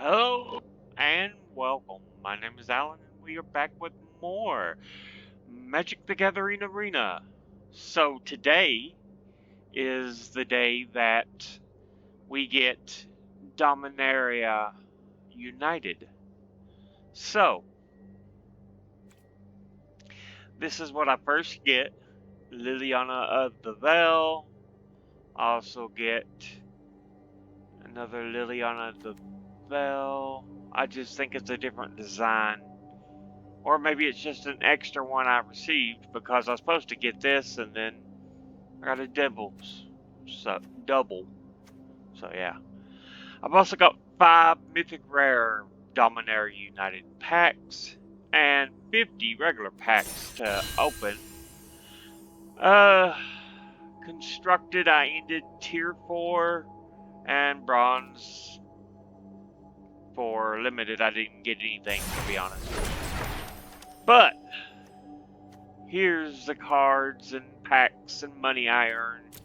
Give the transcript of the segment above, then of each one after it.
Hello and welcome. My name is Alan and we are back with more Magic the Gathering Arena. So today is the day that we get Dominaria United. So, this is what I first get. Liliana of the Veil. I also get another Liliana of the Veil. I just think it's a different design. Or maybe it's just an extra one I received because I was supposed to get this and then I got a double. So yeah. I've also got 5 Mythic Rare Dominaria United packs and 50 regular packs to open. Constructed, I ended tier 4 and bronze for limited. I didn't get anything, to be honest. But here's the cards and packs and money I earned.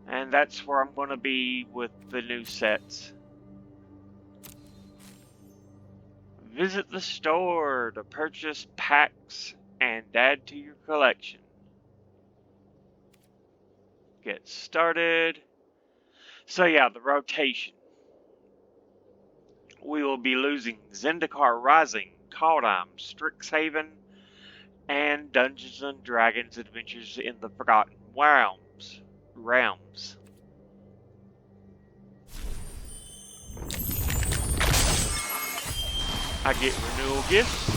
And that's where I'm going to be with the new sets. Visit the store to purchase packs and add to your collection. Get started. So yeah, the rotation. We will be losing Zendikar Rising, Kaldheim, Strixhaven, and Dungeons & Dragons Adventures in the Forgotten Realms. I get renewal gifts.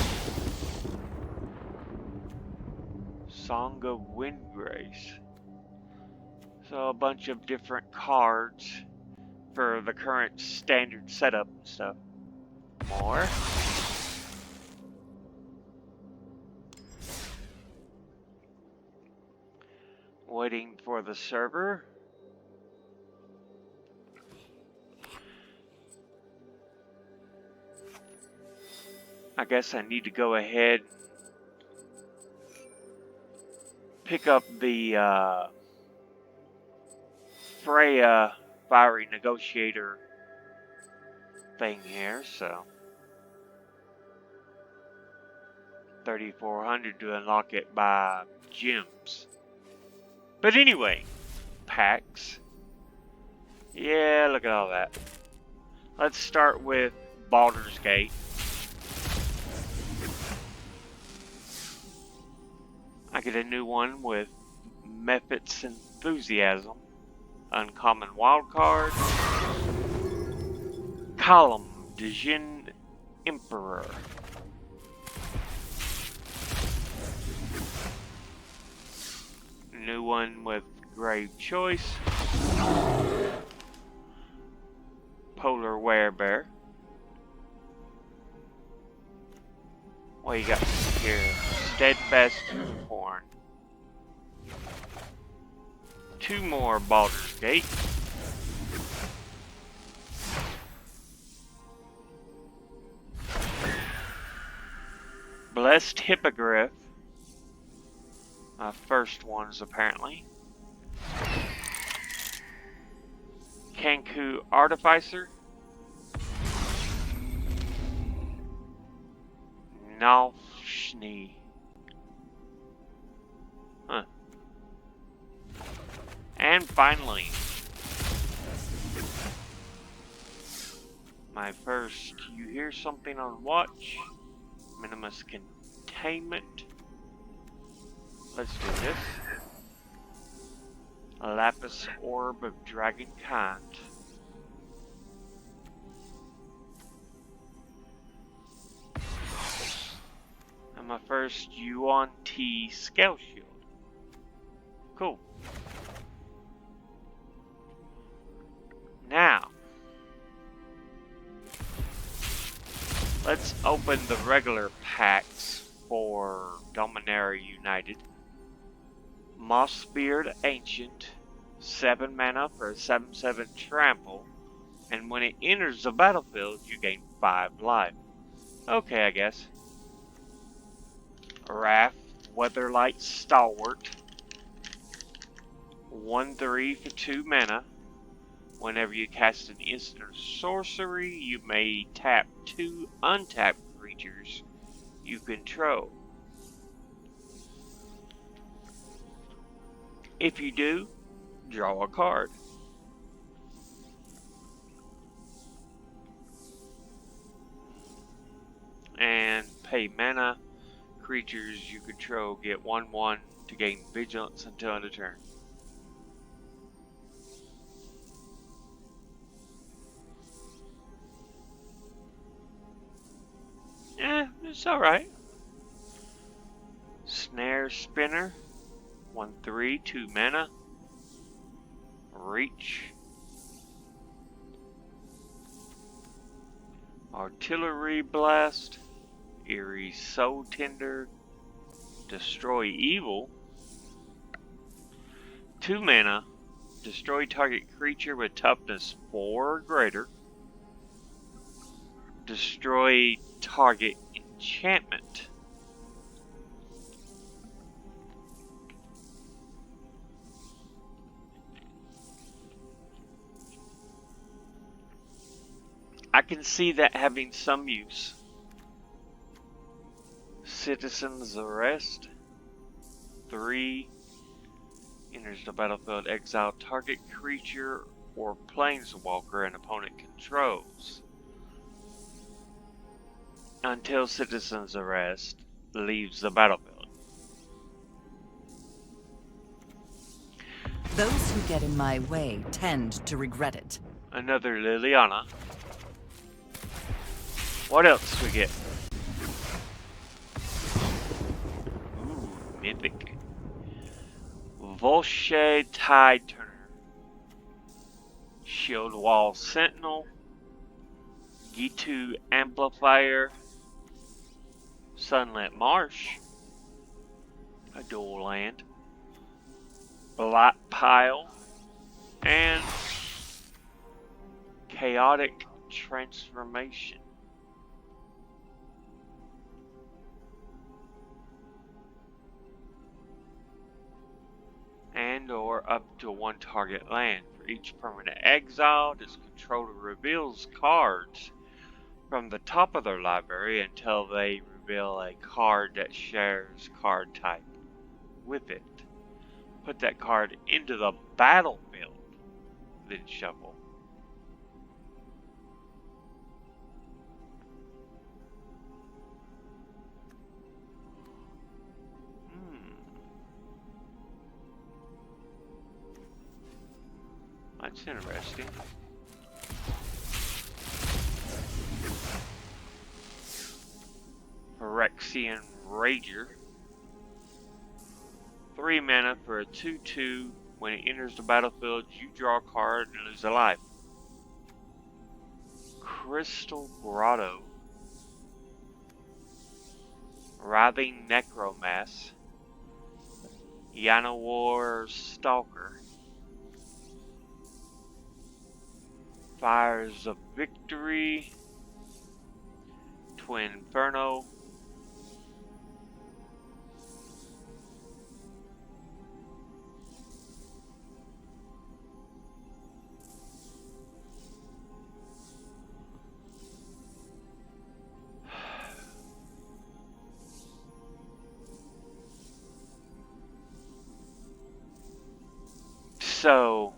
Song of Windgrace. So a bunch of different cards for the current standard setup and stuff. More. Waiting for the server. I guess I need to go ahead and pick up the Freya Fiery Negotiator thing here, so 3,400 to unlock it by gems. But anyway, packs. Yeah, look at all that. Let's start with Baldur's Gate. I get a new one with Mephit's Enthusiasm. Uncommon wildcard. Column de Jin Emperor. New one with Grave Choice. Polar Werebear. What you got here? Steadfast Horn. 2 more Baldur's Gate. Blessed Hippogriff. First ones apparently. Kanku Artificer. Nalfshni. Huh. And finally, my first You Hear Something on Watch. Minimus Containment. Let's do this. A Lapis Orb of Dragonkind. And my first Yuan T Scale Shield. Cool. Now, let's open the regular packs for Dominaria United. Mossbeard Ancient, 7 mana for a 7/7 trample, and when it enters the battlefield, you gain 5 life. Okay, I guess. Wrath, Weatherlight Stalwart, 1/3 for 2 mana, Whenever you cast an instant or sorcery, you may tap 2 untapped creatures you control. If you do, draw a card. And pay mana. Creatures you control get 1/1 to gain vigilance until end of turn. It's alright. Snare Spinner. 1/3, 2 mana. Reach. Artillery Blast. Eerie Soul Tender. Destroy Evil. 2 mana. Destroy target creature with toughness 4 or greater. Destroy target enchantment. I can see that having some use. Citizen's Arrest. 3. Enters the battlefield, exile target creature or planeswalker an opponent controls. Until Citizen's Arrest leaves the battlefield. Those who get in my way tend to regret it. Another Liliana. What else we get? Ooh, mythic. Volshe Tide Turner. Shield Wall Sentinel. Gitu Amplifier. Sunlit Marsh. A dual land. Black Pile. And Chaotic Transformation. And or up to 1 target land. For each permanent exiled, its controller reveals cards from the top of their library until they reveal a card that shares card type with it. Put that card into the battlefield, then shuffle. That's interesting. Phyrexian Rager. 3 mana for a 2/2. When it enters the battlefield, you draw a card and lose a life. Crystal Grotto. Writhing Necromass. Yanawar Stalker. Fires of Victory. Twin Inferno. So,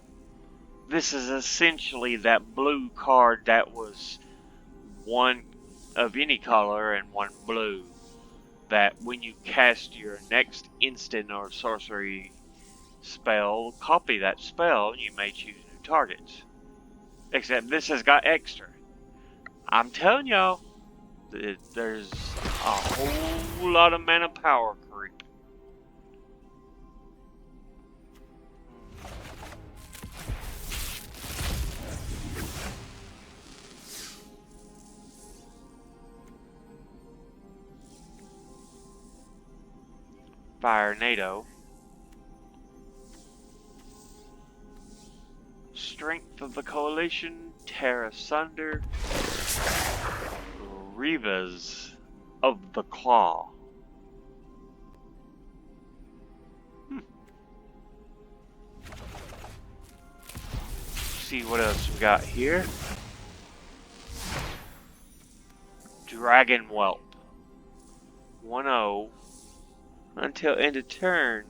this is essentially that blue card that was one of any color and one blue. That when you cast your next instant or sorcery spell, copy that spell, and you may choose new targets. Except this has got extra. I'm telling y'all, there's a whole lot of mana power creep. Fire NATO. Strength of the Coalition, tear asunder. Rivas of the Claw. see what else we got here. Dragon Whelp. 1-0. Until end of turn.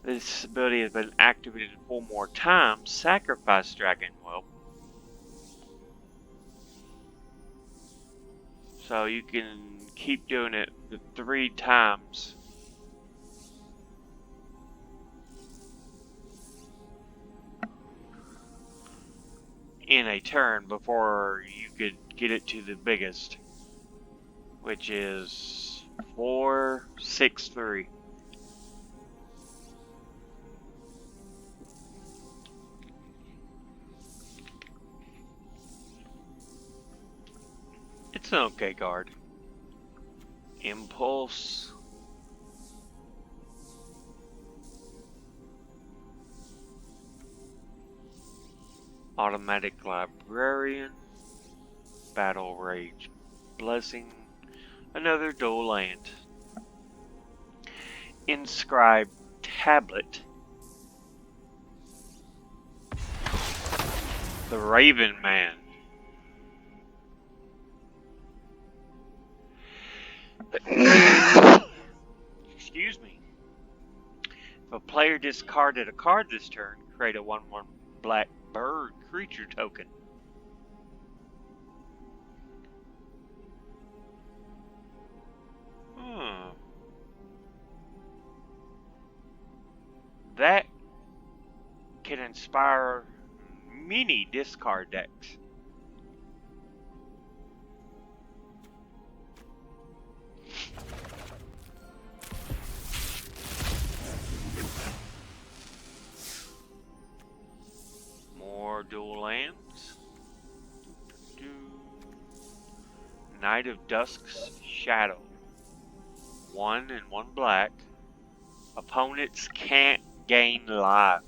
This ability has been activated 4 more times. Sacrifice Dragon Whelp. So you can keep doing it 3 times. In a turn before you could get it to the biggest, which is 463. It's an okay card. Impulse. Automatic Librarian. Battle Rage Blessing. Another dual land. Inscribed Tablet. The Raven Man. Excuse me. If a player discarded a card this turn, create a 1/1 black bird creature token. That can inspire many discard decks. More dual lands. Knight of Dusk's Shadow. 1 and 1 black. Opponents can't gain life.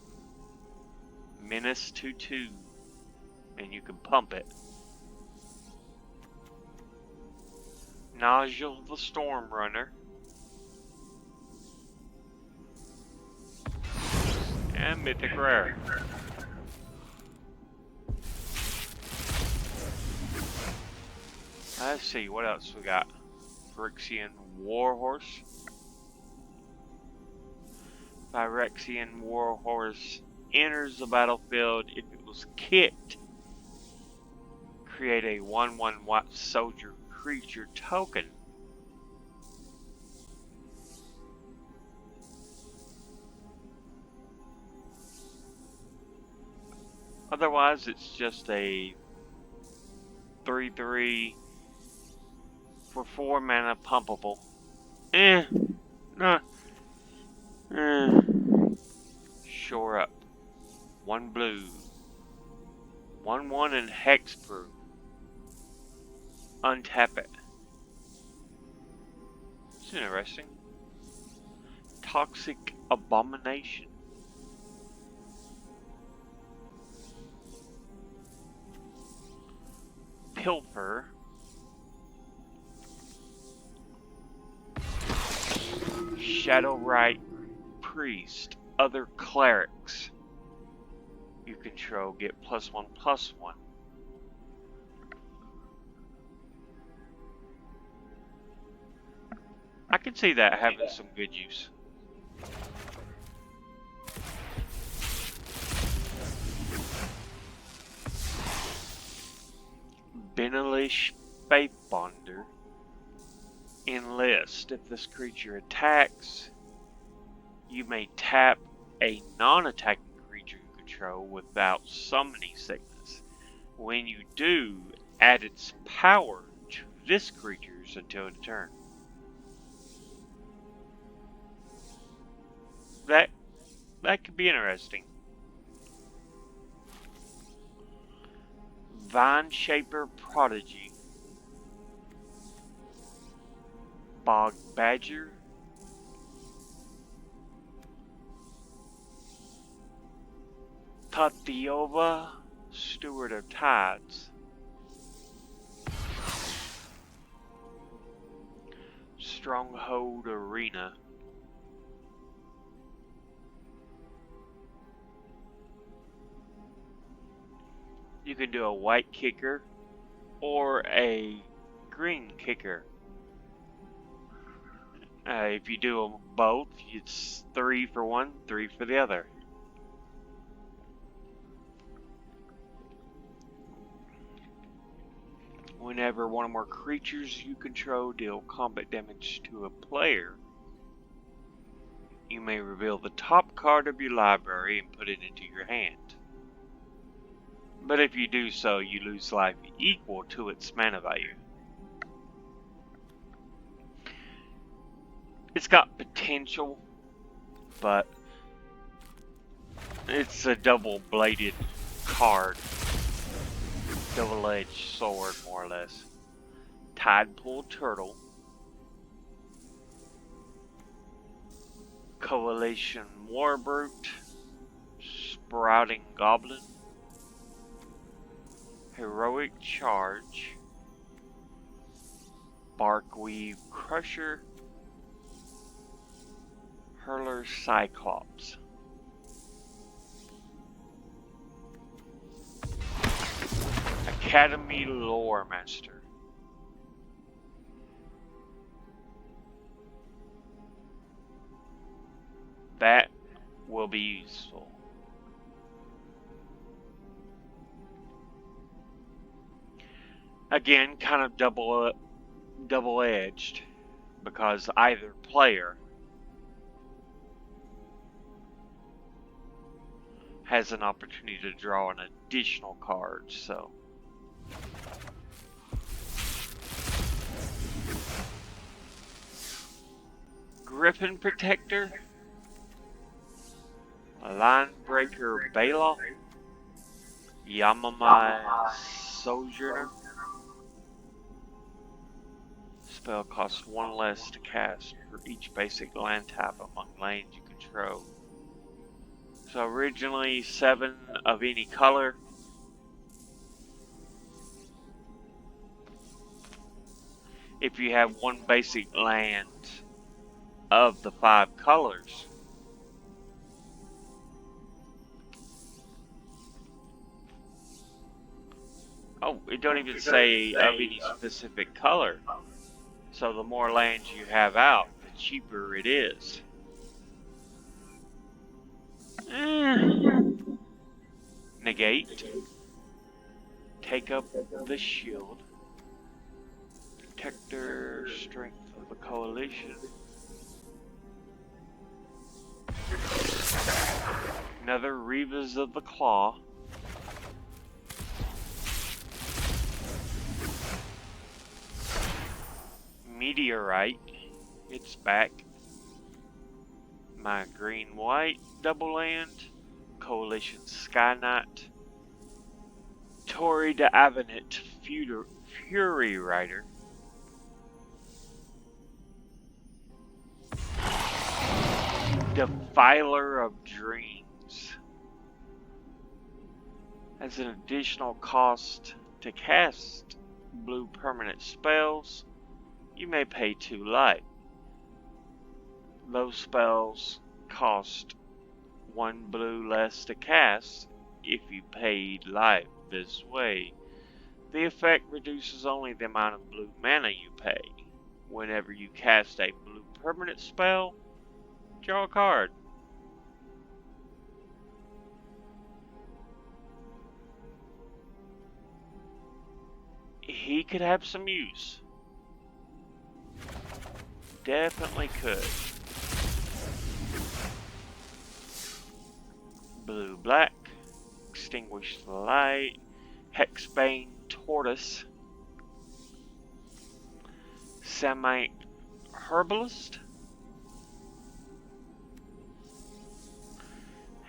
Menace 2/2. And you can pump it. Nigel the Storm Runner. And Mythic Rare. Let's see, what else we got? Phyrexian Warhorse. Phyrexian Warhorse enters the battlefield if it was kicked. Create a 1/1 white soldier creature token. Otherwise, it's just a 3/3 for 4 mana pumpable. Shore up. 1 blue. 1/1 and hexproof. Untap it. It's interesting. Toxic Abomination. Pilfer. Shadowrite Priest. Other clerics you control get +1/+1. I can see that having some good use. Benelish Faithbonder. Enlist. If this creature attacks, you may tap a non-attacking creature you control without summoning sickness. When you do, add its power to this creature's until end of turn. That could be interesting. Vine Shaper Prodigy. Bog Badger. Tatiova, Steward of Tides. Stronghold Arena. You can do a white kicker or a green kicker. If you do them both, it's 3 for one, 3 for the other. Whenever one or more creatures you control deal combat damage to a player, you may reveal the top card of your library and put it into your hand. But if you do so, you lose life equal to its mana value. It's got potential, but it's a double-bladed card. Double-edged sword, more or less. Tidepool Turtle. Coalition Warbrute. Sprouting Goblin. Heroic Charge. Barkweave Crusher. Hurler Cyclops. Academy Lore Master. That will be useful. Again, kind of double-edged, because either player has an opportunity to draw an additional card, so. Griffin Protector, Line Breaker Baloth, Yamamai Sojourner. Spell costs 1 less to cast for each basic land type among lanes you control. So originally 7 of any color. If you have 1 basic land of the 5 colors, oh, it don't even say of any specific color. So the more lands you have out, the cheaper it is. Negate. Take up the shield. Protector, strength of the coalition. Another Reavers of the Claw. Meteorite. It's back. My green-white double land. Coalition Sky Knight. Tori de Avenant Fury Rider. Defiler of Dreams. As an additional cost to cast blue permanent spells, you may pay 2 life. Those spells cost 1 blue less to cast if you paid life this way. The effect reduces only the amount of blue mana you pay. Whenever you cast a blue permanent spell, draw a card. He could have some use. Definitely could. Blue black. Extinguish the light. Hexbane Tortoise. Samite Herbalist.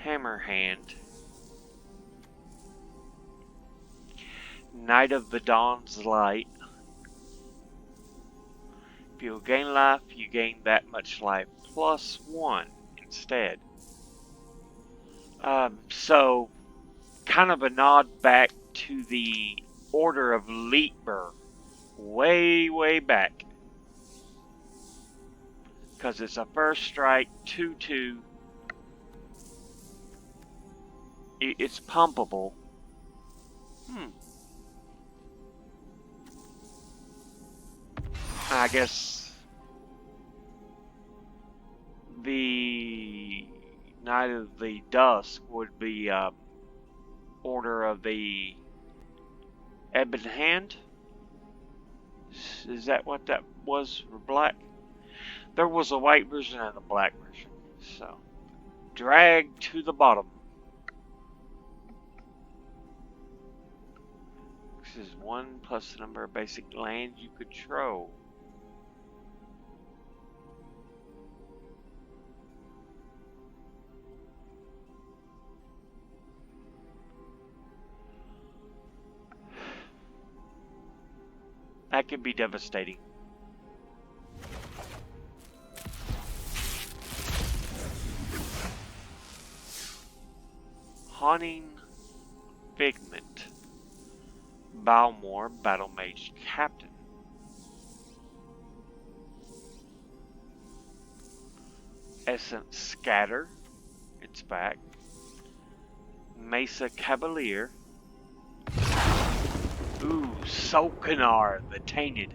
Hammerhand. Knight of the Dawn's Light. If you gain life, you gain that much life plus 1 instead. So, kind of a nod back to the Order of Leetber, way back. Because it's a first strike, 2/2. It's pumpable, Hmm. I guess the Night of the Dusk would be Order of the Ebon Hand. Is that what that was for black? There was a white version and a black version. So, drag to the bottom. This is 1 plus the number of basic land you control. That could be devastating. Haunting Figment. Balmore, Battle Mage Captain. Essence Scatter. It's back. Mesa Cavalier. Ooh, Solkanar, the Tainted.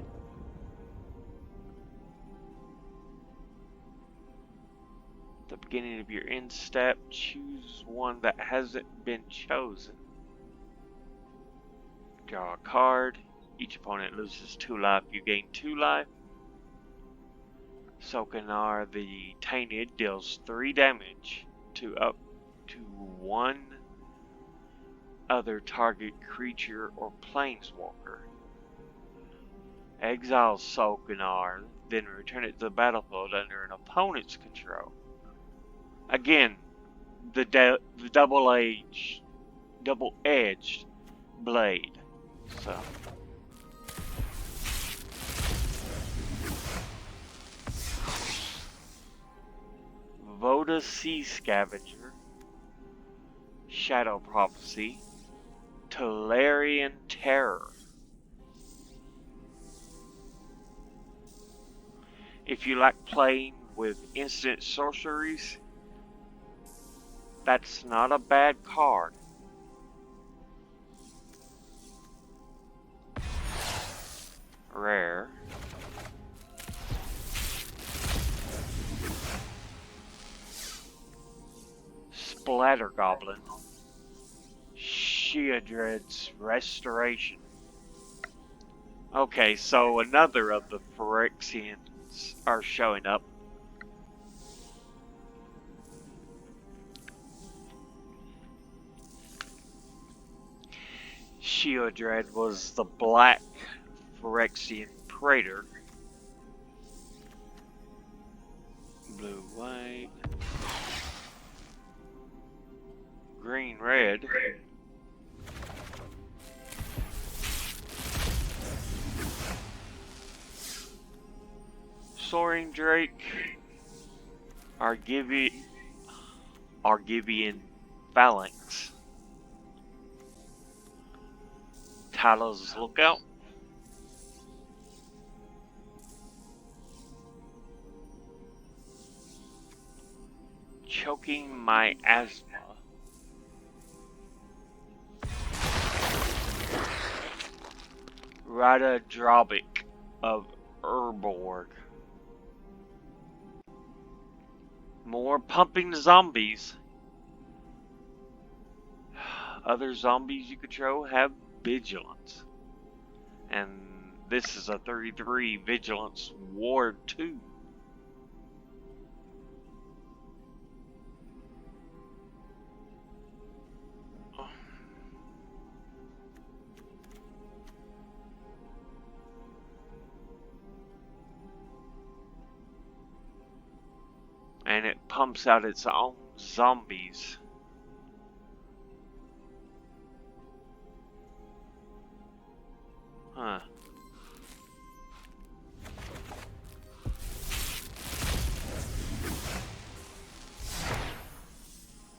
At the beginning of your end step, choose one that hasn't been chosen. Draw a card. Each opponent loses 2 life. You gain 2 life. Solkanar, the Tainted, deals 3 damage to up to 1 other target creature or planeswalker. Exile Solkanar, then return it to the battlefield under an opponent's control. Again, the double-edged blade. So, Voda Sea Scavenger, Shadow Prophecy, Tolarian Terror. If you like playing with instant sorceries, that's not a bad card. Rare. Splatter Goblin. Sheodred's Restoration. Okay, so another of the Phyrexians are showing up. Sheodred was the black Phyrexian Praetor. Blue, white. Green, red. Soaring Drake. Argivian Phalanx. Talos Lookout. Choking My Asthma. Rada Drobic of Urborg. More pumping zombies. Other zombies you control have vigilance. And this is a 33 vigilance ward 2. And it pumps out its own zombies. Huh.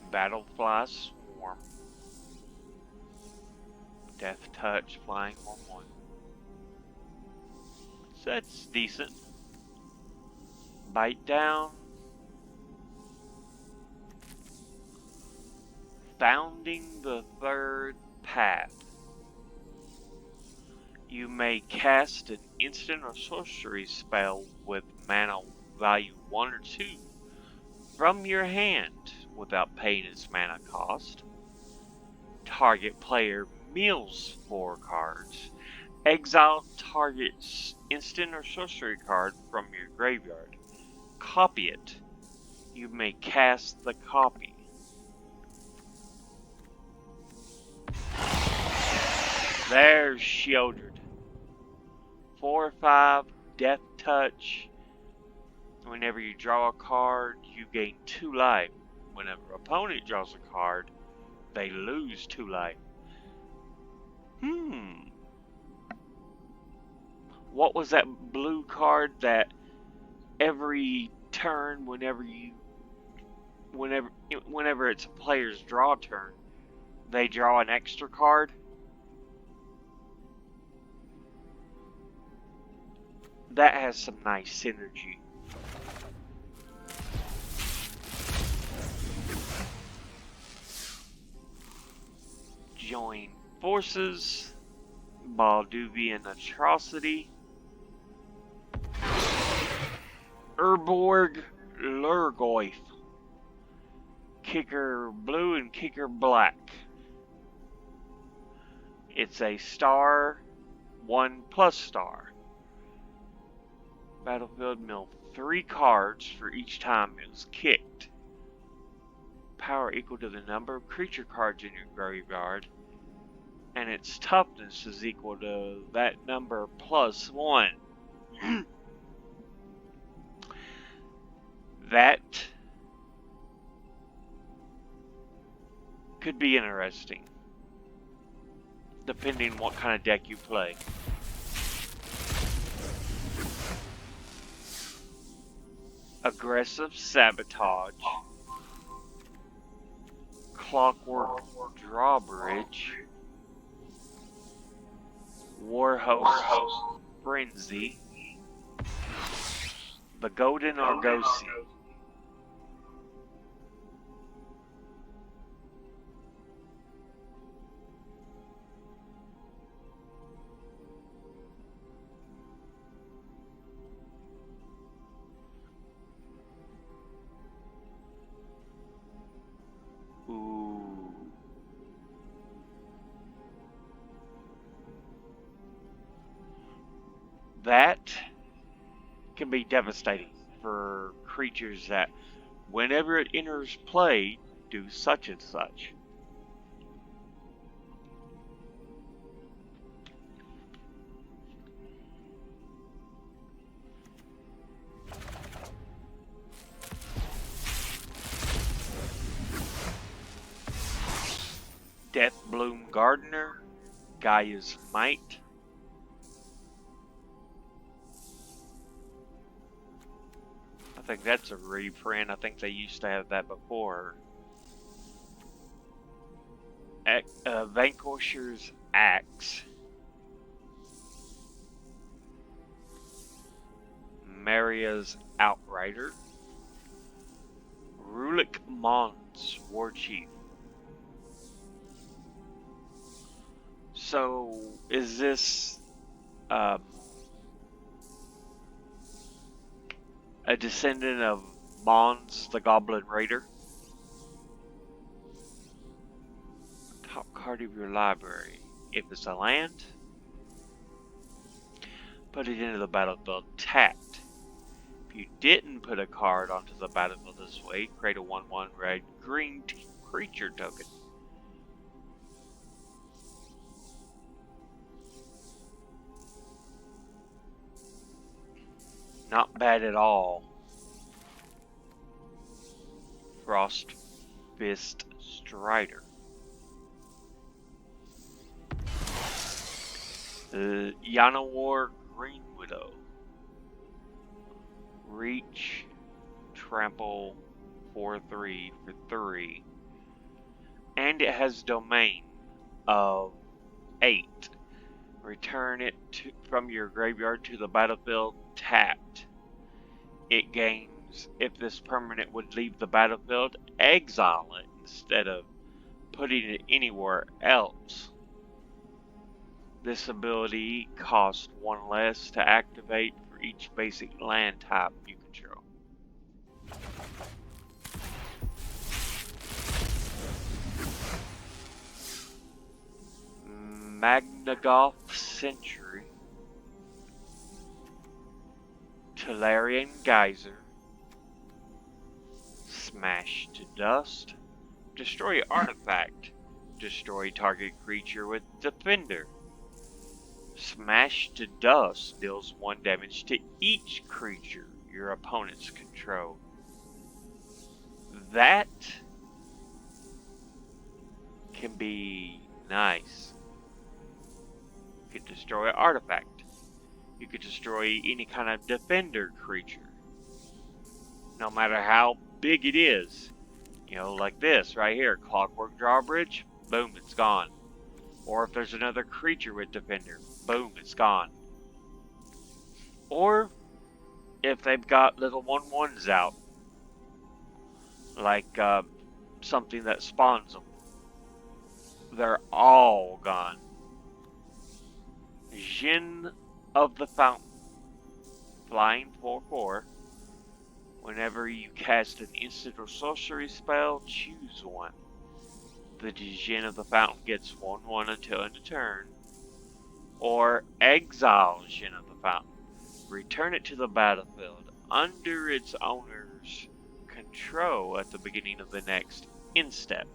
Battlefly Swarm. Death Touch, flying 1/1. So that's decent. Bite Down. Founding the Third Path. You may cast an instant or sorcery spell with mana value 1 or 2 from your hand without paying its mana cost. Target player mills 4 cards. Exile target's instant or sorcery card from your graveyard. Copy it. You may cast the copy. There's Shieldred. 4/5, Death Touch. Whenever you draw a card, you gain 2 life. Whenever an opponent draws a card, they lose 2 life. What was that blue card that every turn, whenever it's a player's draw turn, they draw an extra card? That has some nice synergy. Join forces. Balduvian Atrocity. Urborg Lurgoyf. Kicker blue and kicker black. It's a star, 1+ star. Battlefield mill 3 cards for each time it was kicked. Power equal to the number of creature cards in your graveyard. And its toughness is equal to that number +1. That could be interesting, depending on what kind of deck you play. Aggressive Sabotage. Clockwork Drawbridge. Warhost Frenzy. The Golden Argosy. Ooh. That can be devastating for creatures that, whenever it enters play, do such and such. Deathbloom Gardener, Gaia's Might. I think that's a reprint. I think they used to have that before. Vanquisher's Axe. Maria's Outrider. Rulik Mons, War Chief. So, is this a descendant of Mons, the Goblin Raider? Top card of your library. If it's a land, put it into the battlefield tapped. If you didn't put a card onto the battlefield this way, create a 1/1 red-green creature token. Not bad at all. Frost Fist Strider. Yanawar Green Widow. Reach, Trample, 4/3 for 3. And it has domain of 8. Return it from your graveyard to the battlefield tapped. It gains, if this permanent would leave the battlefield, exile it instead of putting it anywhere else. This ability costs one less to activate for each basic land type you control. Magnagoth Century, Talarian Geyser, Smash to Dust, destroy artifact, destroy target creature with Defender. Smash to Dust deals 1 damage to each creature your opponents control. That can be nice. You could destroy an artifact. You could destroy any kind of defender creature. No matter how big it is. You know, like this right here. Clockwork Drawbridge. Boom, it's gone. Or if there's another creature with defender. Boom, it's gone. Or if they've got little 1/1s out. Like something that spawns them. They're all gone. Djinn of the Fountain. Flying 4/4. Whenever you cast an instant or sorcery spell, choose one. The Djinn of the Fountain gets 1/1 until end of turn. Or exile Djinn of the Fountain. Return it to the battlefield under its owner's control at the beginning of the next end step.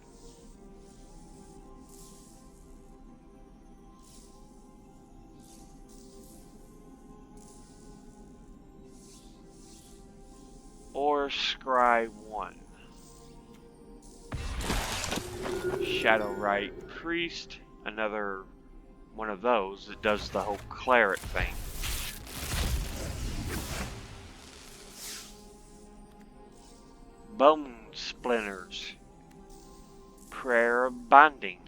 Or scry 1. Shadowrite Priest, another one of those that does the whole cleric thing. Bone Splinters, Prayer of Binding.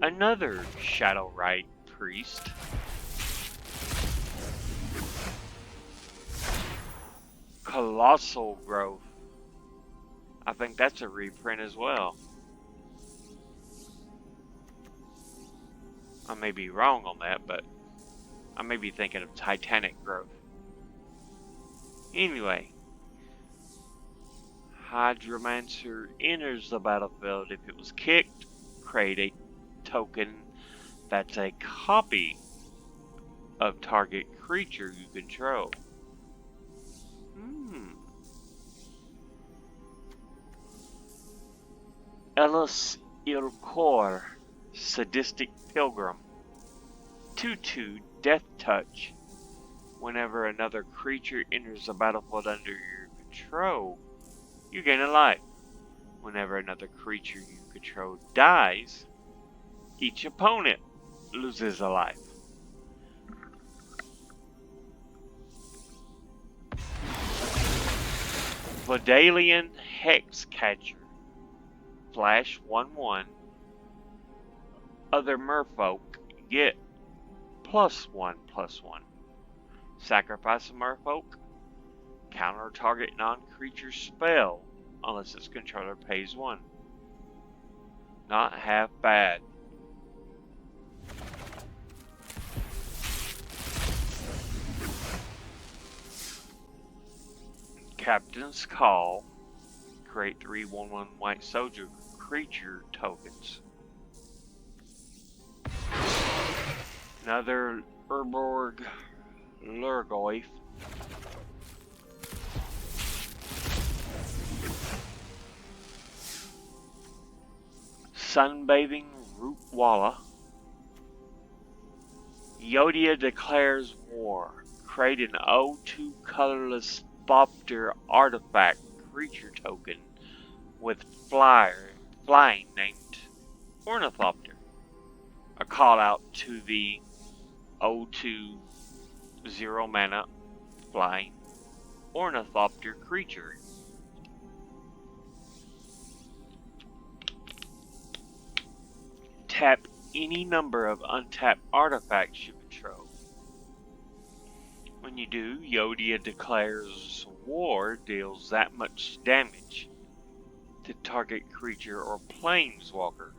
Another Shadowrite Priest. Colossal Growth. I think that's a reprint as well. I may be wrong on that, but I may be thinking of Titanic Growth. Anyway, Hydromancer enters the battlefield. If it was kicked, create a token that's a copy of target creature you control. Ellis Ilkor, Sadistic Pilgrim. 2/2 Death Touch. Whenever another creature enters the battlefield under your control, you gain a life. Whenever another creature you control dies, each opponent loses a life. Vodalian Hexcatcher. Flash 1/1. Other merfolk get +1/+1. Sacrifice a merfolk. Counter target non-creature spell unless its controller pays 1. Not half bad. Captain's Call. Create 3 1/1 white soldier creature tokens. Another Urborg Lurgoyf. Sunbathing Rootwalla. Yodia declares war. Create an 0/2 colorless Thopter artifact creature token with flying named Ornithopter. A call out to the 0/2 0 mana flying Ornithopter creature. Tap any number of untapped artifacts you control. When you do, Yodia declares war deals that much damage to target creature or planeswalker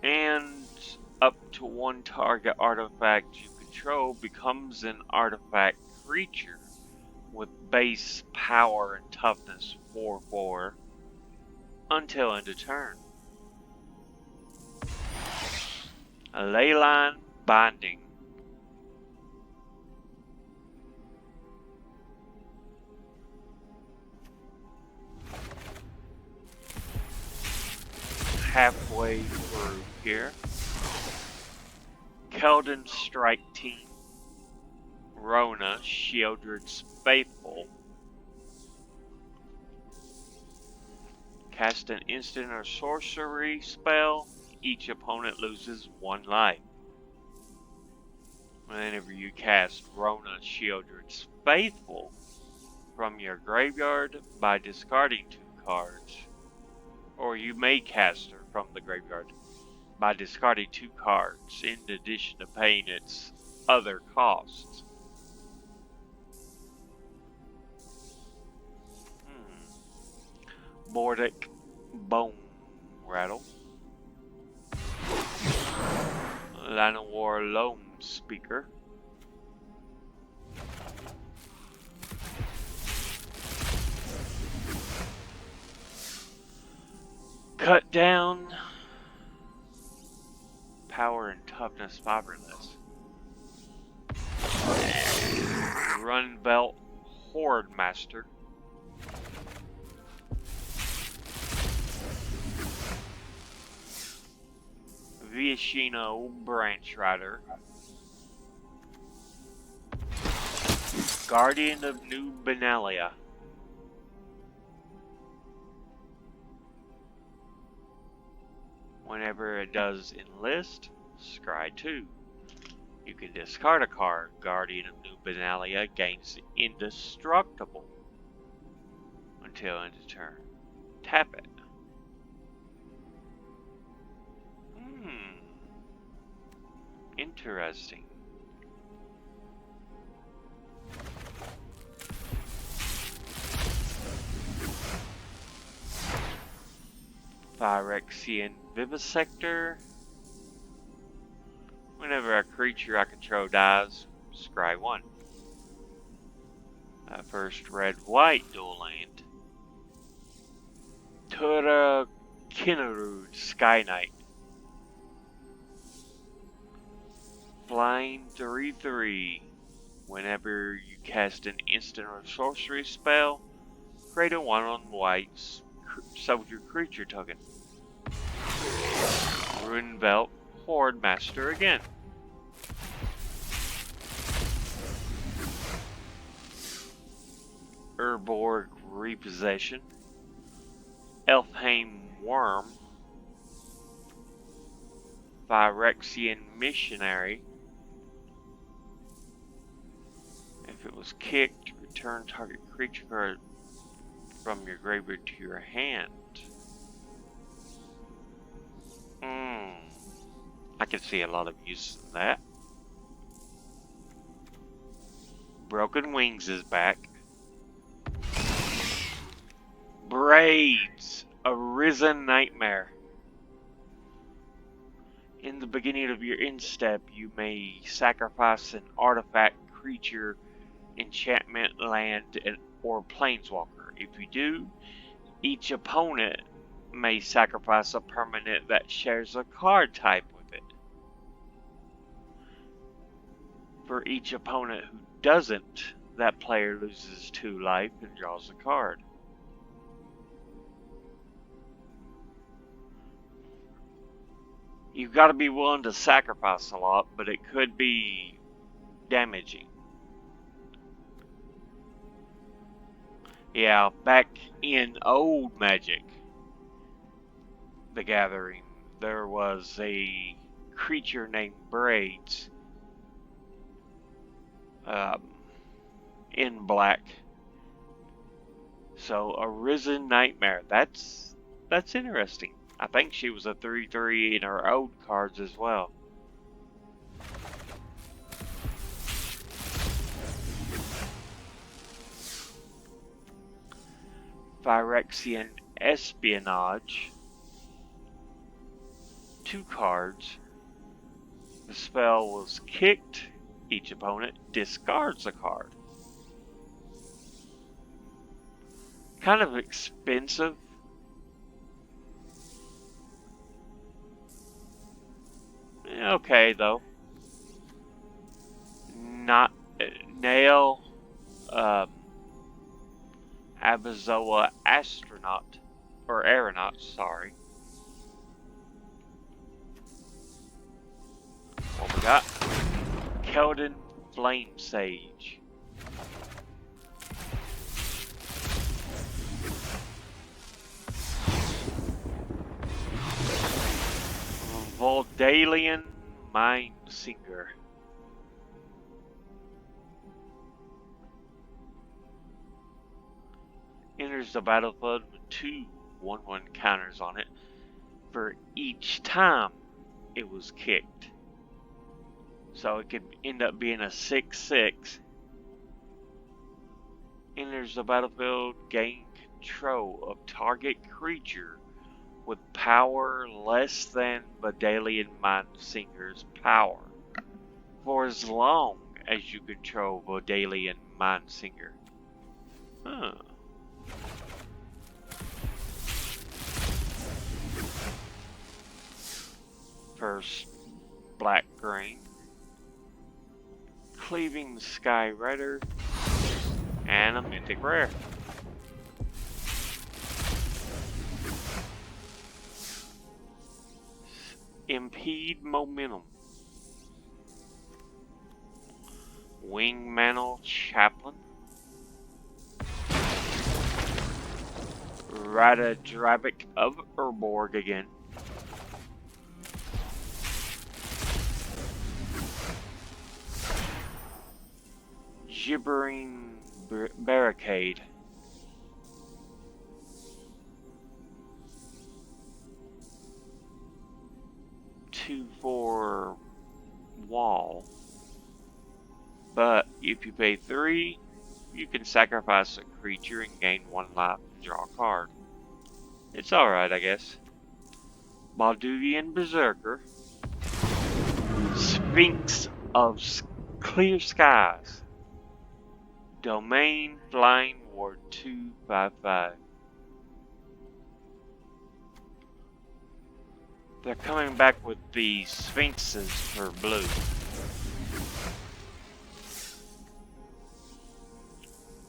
And up to one target artifact you control becomes an artifact creature with base power and toughness 4/4 until end of turn. A Leyline Binding. Halfway through here. Keldon Strike Team. Rona, Shieldred's Faithful. Cast an instant or sorcery spell. Each opponent loses 1 life. Whenever you cast Rona, Shieldred's Faithful from your graveyard by discarding 2 cards, or you may cast her from the graveyard by discarding 2 cards in addition to paying its other costs. Bordic Bone Rattle. Llanowar Loam Speaker. Cut down. Power and toughness 5 or less. Run Belt Horde Master. Viashino Branch Rider. Guardian of New Benalia. Whenever it does enlist, scry 2. You can discard a card. Guardian of New Benalia gains indestructible until end of turn. Tap it. Interesting. Phyrexian Vivisector. Whenever a creature I control dies, scry 1. First red-white dual land. Tura Kinnerud Sky Knight. Flying 3/3. Whenever you cast an instant or sorcery spell, create a 1/1 soldier creature token. Ruin Belt Horde Master again. Urborg Repossession. Elfheim Worm. Phyrexian Missionary. If it was kicked, return target creature card from your graveyard to your hand. I can see a lot of use in that. Broken Wings is back. Braids, Arisen Nightmare. In the beginning of your end step, you may sacrifice an artifact, creature, enchantment, land, or planeswalker. If you do, each opponent may sacrifice a permanent that shares a card type with it. For each opponent who doesn't, that player loses 2 life and draws a card. You've got to be willing to sacrifice a lot, but it could be damaging. Yeah, back in old Magic, the Gathering, there was a creature named Braids in black. So, Arisen Nightmare, that's interesting. I think she was a 3/3 in her old cards as well. Phyrexian Espionage. 2 cards. The spell was kicked. Each opponent discards a card. Kind of expensive. Okay, though. Not Nail Abazoa Astronaut, or Aeronaut, sorry. What we got? Keldon Flame Sage. Voldalian Mind Singer. Enters the battlefield with 2 1/1 counters on it for each time it was kicked. So it could end up being a 6/6. Enters the battlefield, gain control of target creature with power less than Voldalian Mind Singer's power for as long as you control Voldalian Mind Singer. Huh. First, black green, Cleaving Sky Rider, and a mythic rare. Impede Momentum, Wing Mantle Chaplain, Rada Drabic of Urborg again, Gibbering Barricade, two for wall, but if you pay 3, you can sacrifice a creature and gain 1 life and draw a card. It's alright, I guess. Balduvian Berserker, Sphinx of Clear Skies, Domain Flying Ward 2/5/5. They're coming back with the Sphinxes for blue.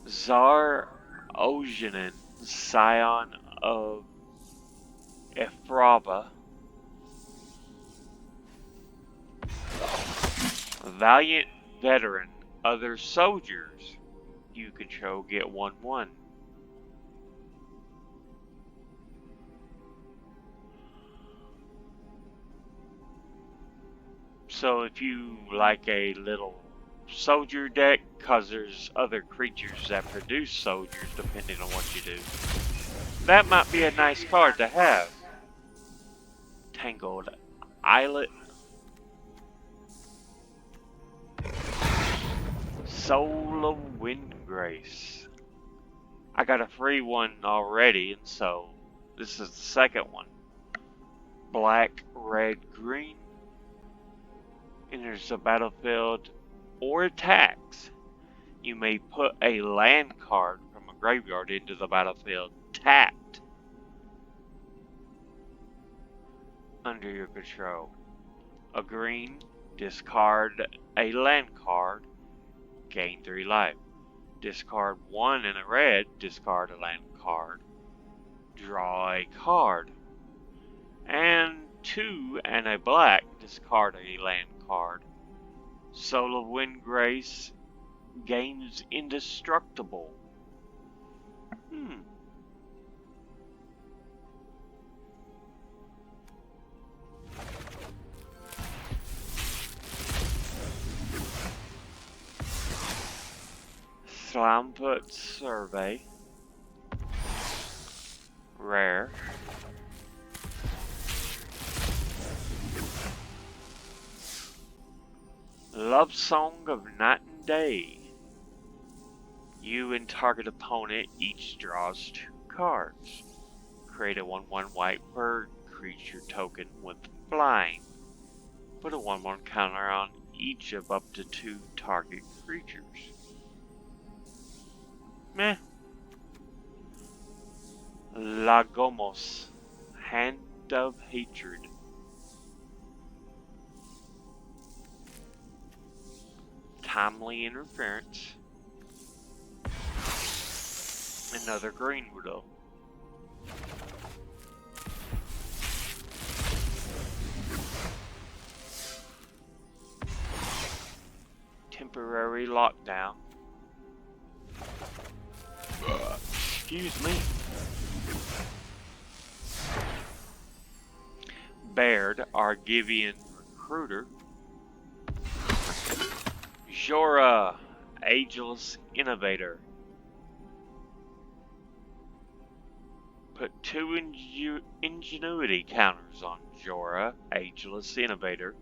Zar Ojanen, Scion of Ephraba, Valiant Veteran, other soldiers you control get 1/1. So if you like a little soldier deck, cause there's other creatures that produce soldiers depending on what you do, that might be a nice card to have. Tangled Islet, Soul of Windgrace. I got a free one already, and so this is the second one. Black, red, green. Enters the battlefield or attacks. You may put a land card from a graveyard into the battlefield tapped under your control. A green, discard a land card, gain 3 life. Discard 1 and a red, discard a land card, draw a card. And 2 and a black, discard a land card. Soul of Windgrace gains indestructible. Slimefoot Survey, rare. Love Song of Night and Day. You and target opponent each draws 2 cards. Create a 1/1 white bird creature token with flying. Put a 1/1 counter on each of up to 2 target creatures. Meh. Lagomos, Hand of Hatred. Timely Interference. Another green widow. Temporary lockdown. Excuse me. Baird, Argivian Recruiter. Jorah, Ageless Innovator. Put 2 Ingenuity counters on Jorah, Ageless Innovator.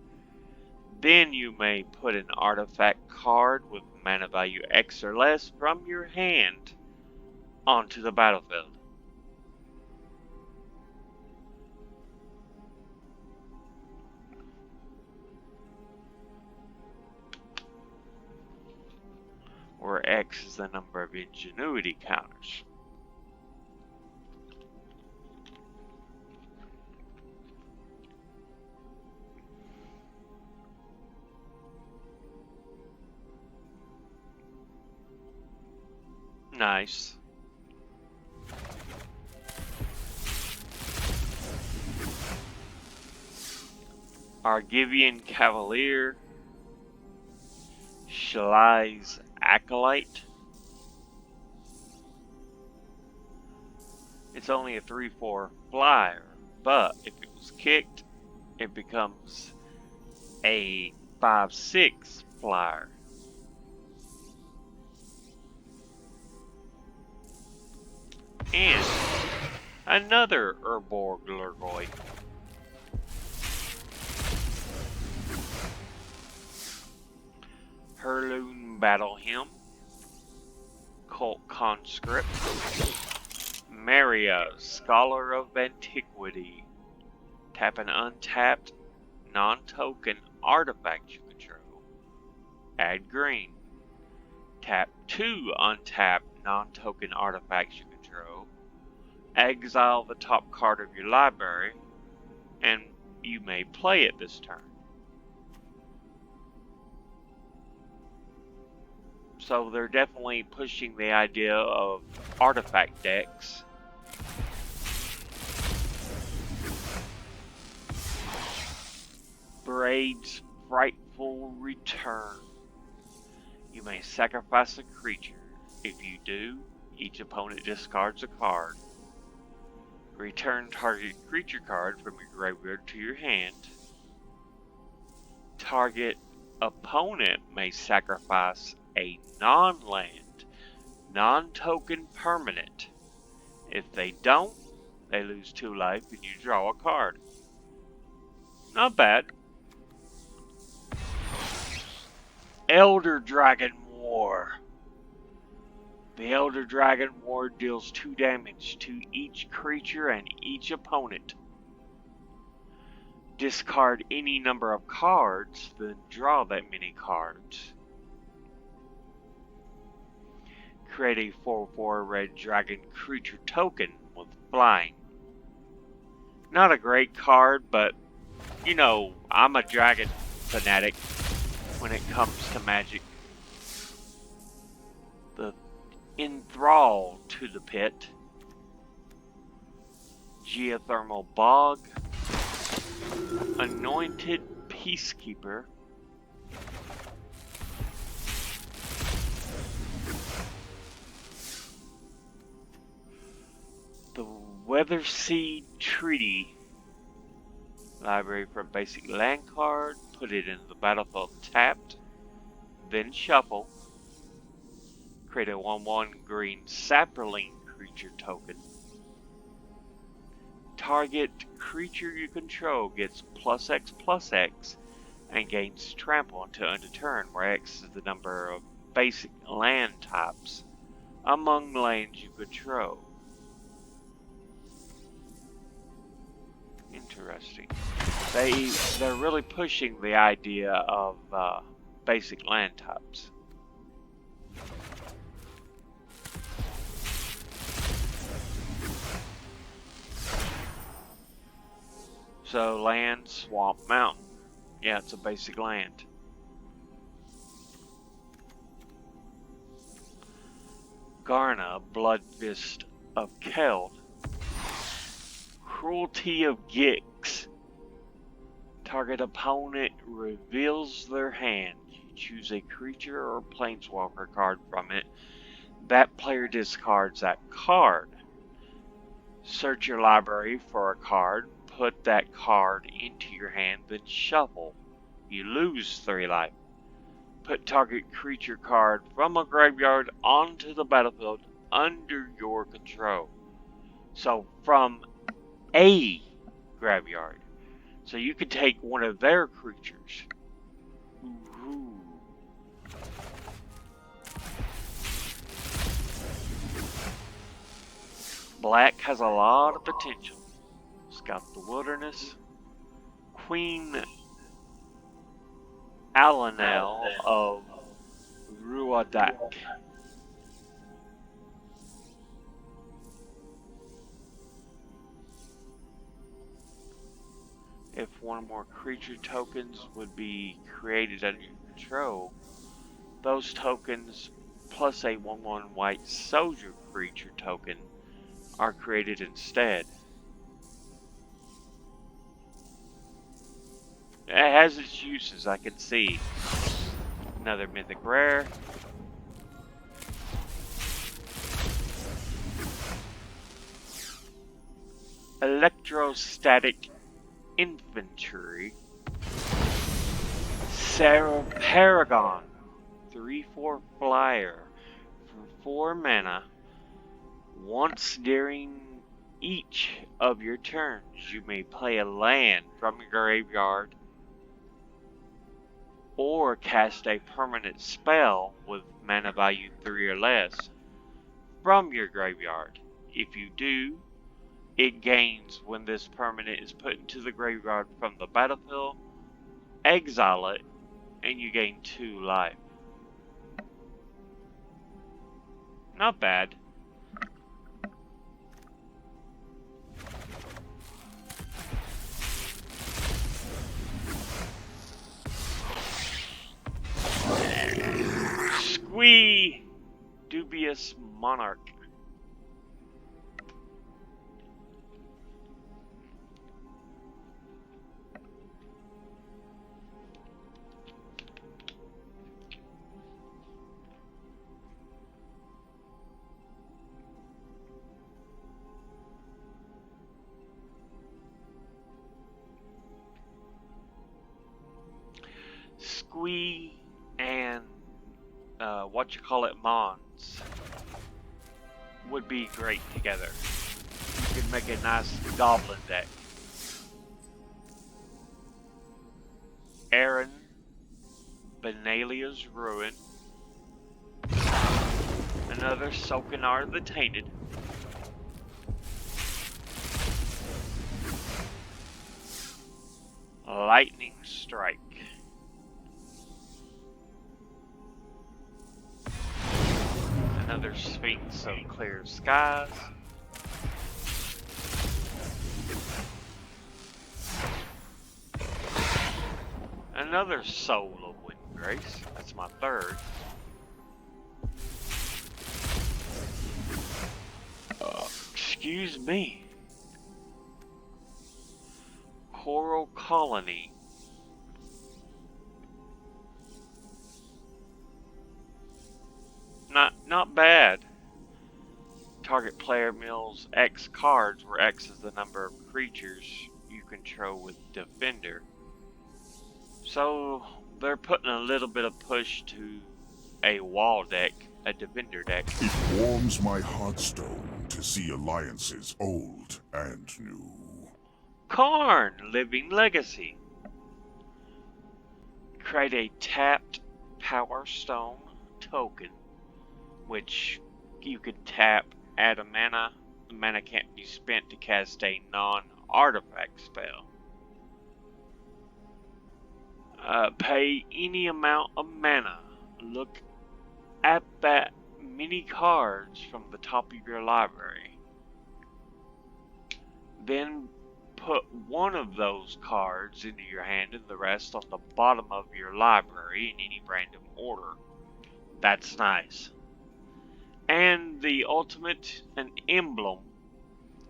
Then you may put an artifact card with mana value X or less from your hand onto the battlefield. Where X is the number of Ingenuity counters. Nice. Argivian Cavalier. Shalai's Acolyte. It's only a 3/4 flyer, but if it was kicked, it becomes a 5/6 flyer. And another Urborg Lurgoy. Heirloom Battle Hymn. Cult Conscript. Maria, Scholar of Antiquity. Tap an untapped, non-token artifact you control. Add green. Tap 2 untapped, non-token artifacts you control. Exile the top card of your library, and you may play it this turn. So they're definitely pushing the idea of artifact decks. Braid's Frightful Return. You may sacrifice a creature. If you do, each opponent discards a card. Return target creature card from your graveyard to your hand. Target opponent may sacrifice a non-land, non-token permanent. If they don't, they lose 2 life and you draw a card. Not bad. Elder Dragon War. The Elder Dragon War deals 2 damage to each creature and each opponent. Discard any number of cards, then draw that many cards. Create a 4/4 red dragon creature token with flying. Not a great card, but you know, I'm a dragon fanatic when it comes to Magic. The Enthrall to the Pit. Geothermal Bog. Anointed Peacekeeper. The Weatherseed Treaty. Library for a basic land card. Put it in the battlefield tapped. Then shuffle. Create a 1/1 green sapling creature token. Target creature you control gets +X/+X and gains trample until end of turn, where X is the number of basic land types among lands you control. Interesting. They're really pushing the idea of basic land types. So land, swamp, mountain. Yeah, it's a basic land. Garna, Blood Fist of Keld. Cruelty of Gix. Target opponent reveals their hand. You choose a creature or planeswalker card from it. That player discards that card. Search your library for a card. Put that card into your hand, then shuffle. You lose 3 life. Put target creature card from a graveyard onto the battlefield under your control. So from a graveyard. So you could take one of their creatures. Ooh. Black has a lot of potential. Scout the Wilderness. Queen Alanel of Ruadak. If one more creature tokens would be created under your control, those tokens plus a 1/1 white soldier creature token are created instead. It has its uses, I can see. Another mythic rare. Electrostatic Infantry. Sarah Paragon. 3/4 flyer. For 4 mana. Once during each of your turns, you may play a land from your graveyard or cast a permanent spell with mana value 3 or less from your graveyard. If you do, it gains when this permanent is put into the graveyard from the battlefield. Exile it, and you gain 2 life. Not bad. Squee! Dubious Monarch. Squee and Mons would be great together. You could make a nice goblin deck. Aaron, Benalia's Ruin, another Sokenar the Tainted, Lightning Strike, another Sphinx of Clear Skies, another Soul of Windgrace. That's my 3rd. Excuse me. Coral Colony. Not bad. Target player mills X cards, where X is the number of creatures you control with Defender. So they're putting a little bit of push to a wall deck, a Defender deck. It warms my heartstone to see alliances old and new. Karn, Living Legacy. Create a tapped Power Stone token, which you could tap, add a mana. The mana can't be spent to cast a non artifact spell. Pay any amount of mana. Look at that many cards from the top of your library. Then put one of those cards into your hand and the rest on the bottom of your library in any random order. That's nice. And the ultimate, an emblem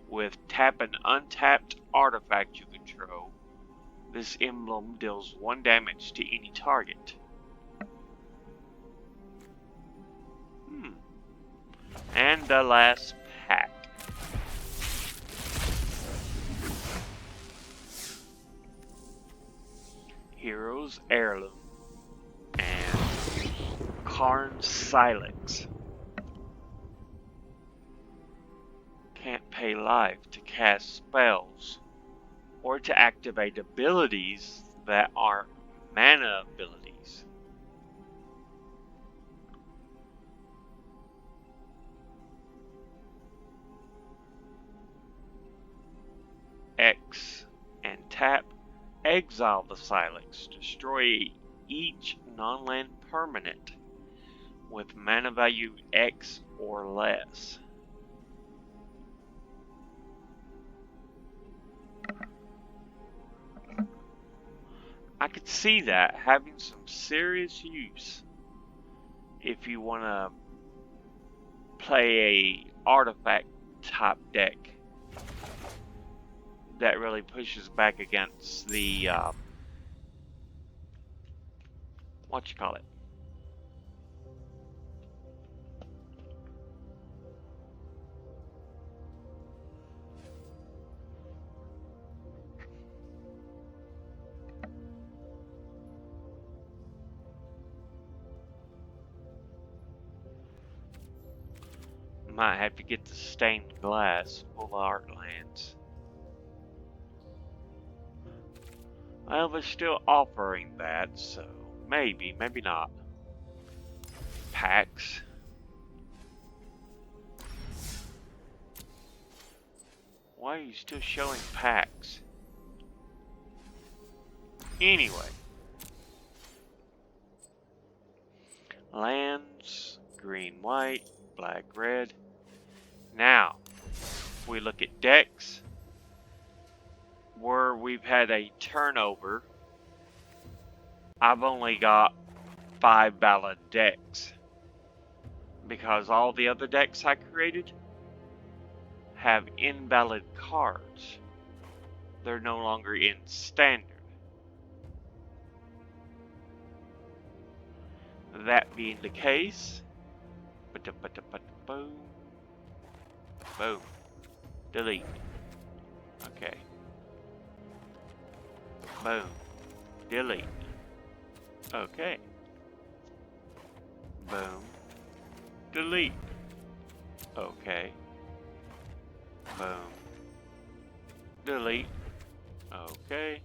with tap an untapped artifact you control. This emblem deals 1 damage to any target. And the last pack. Hero's Heirloom and Karn's Silex. Can't pay life to cast spells or to activate abilities that aren't mana abilities. X and tap, exile the Silex, destroy each non-land permanent with mana value X or less. I could see that having some serious use if you want to play a artifact type deck that really pushes back against the what you call it? Might have to get the stained glass full of art lands. Well, they're still offering that, so maybe, maybe not. Packs. Why are you still showing packs? Anyway. Lands, green, white, black, red. Now, if we look at decks, where we've had a turnover, I've only got 5 valid decks. Because all the other decks I created have invalid cards. They're no longer in standard. That being the case, boom, boom, delete. Okay. Boom, delete. Okay. Boom, delete. Okay. Boom, delete. Okay.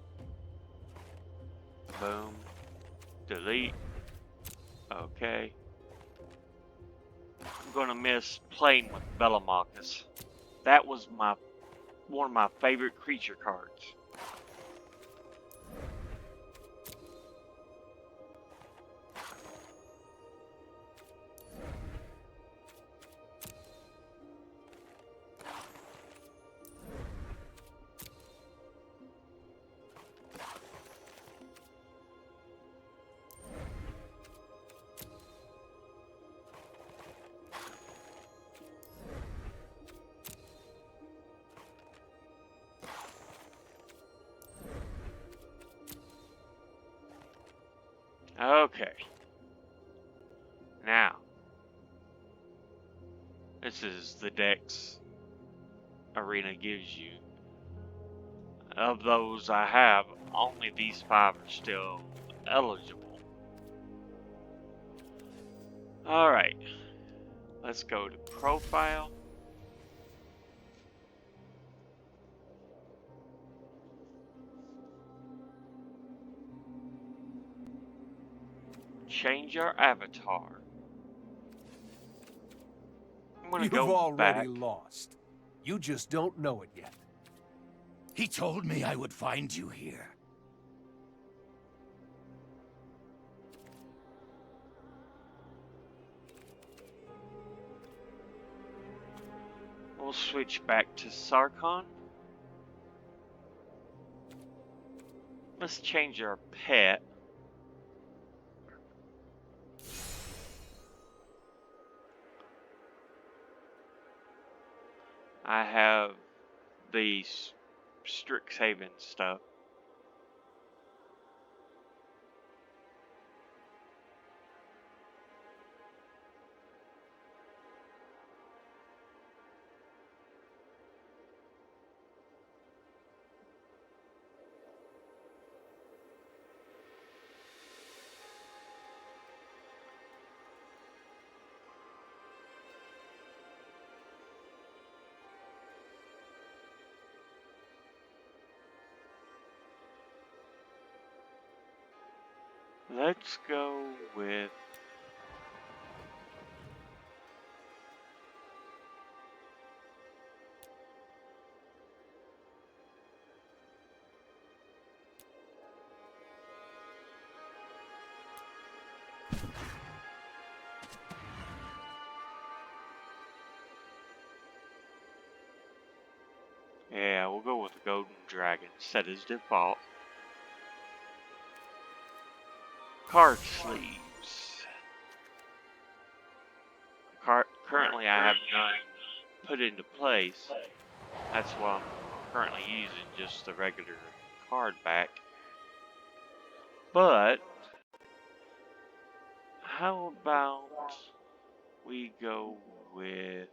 Boom, delete. Okay. I'm gonna miss playing with Bellamachus. That was one of my favorite creature cards. Okay. Now, this is the decks Arena gives you. Of those I have, only these 5 are still eligible. Alright. Let's go to Profile. Change our avatar. I'm gonna You've go already back. lost. You just don't know it yet. He told me I would find you here. We'll switch back to Sarkon. Let's change our pet. I have the Strixhaven stuff. Let's go with yeah, we'll go with the Golden Dragon. Set as default. Card sleeves. Currently I have none put into place. That's why I'm currently using just the regular card back. But how about we go with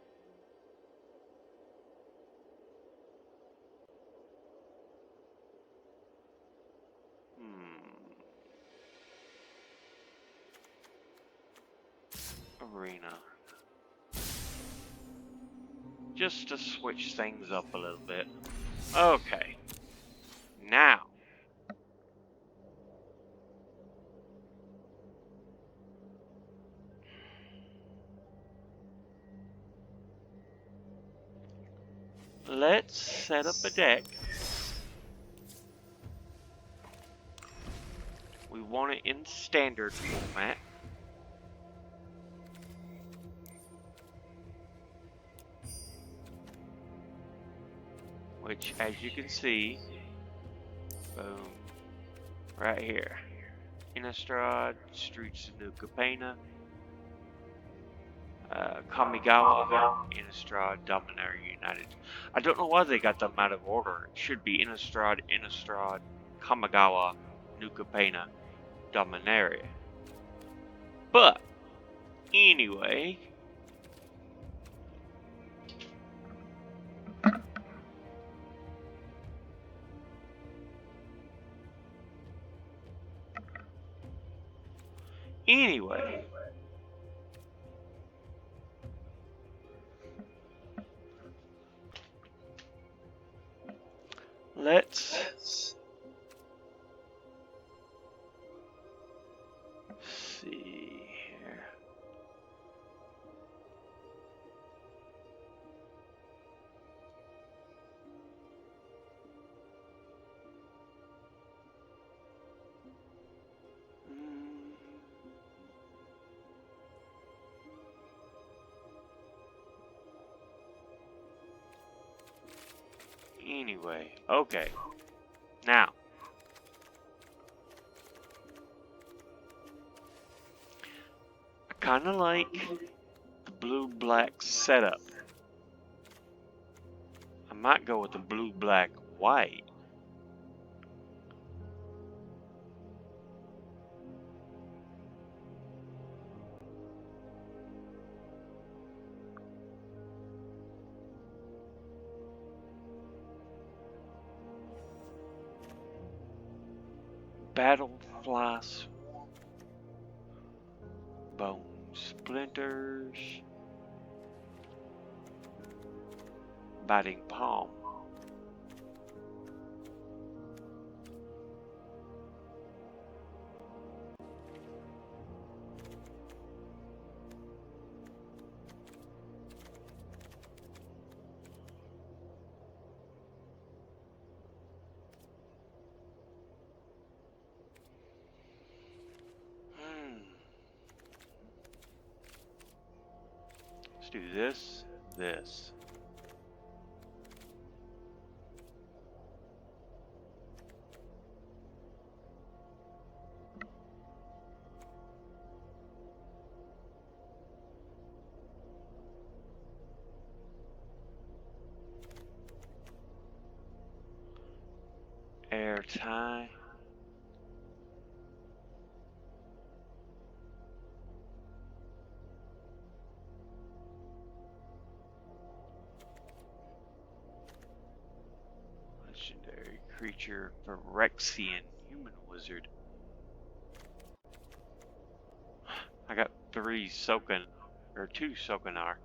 Arena. Just to switch things up a little bit. Okay. Now. Let's set up a deck. We want it in standard format. Which, as you can see, boom, right here. Innistrad, Streets of New Capena, Kamigawa, Innistrad, Dominaria United. I don't know why they got them out of order. It should be Innistrad, Kamigawa, New Capena, Dominaria. But, anyway, let's see here. Anyway, okay. Now, I kind of like the blue-black setup. I might go with the blue-black-white. Battlefly Bone Splinters, Biting Palm. do this, this. Air tie. Legendary creature, Phyrexian human wizard. I got 3 soaking, or 2 soakinar.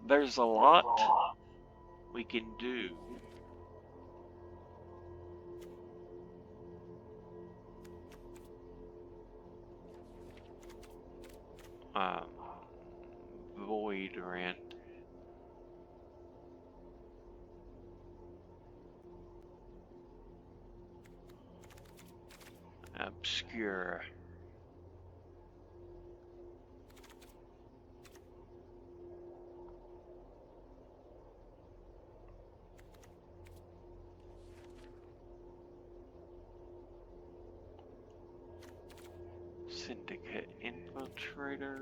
There's a lot we can do. Void Rend. Obscure. Syndicate Infiltrator.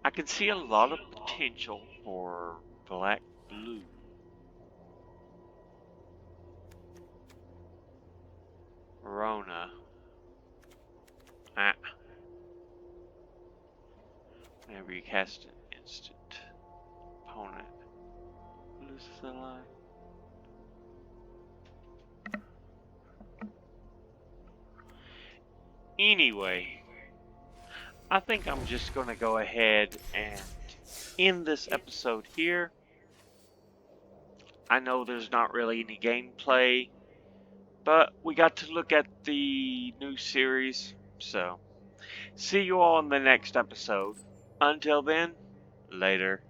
I can see a lot of potential for black blue. Rona. Whenever you cast an instant opponent loses a life. Anyway, I think I'm just going to go ahead and end this episode here. I know there's not really any gameplay, but we got to look at the new series. So, see you all in the next episode. Until then, later.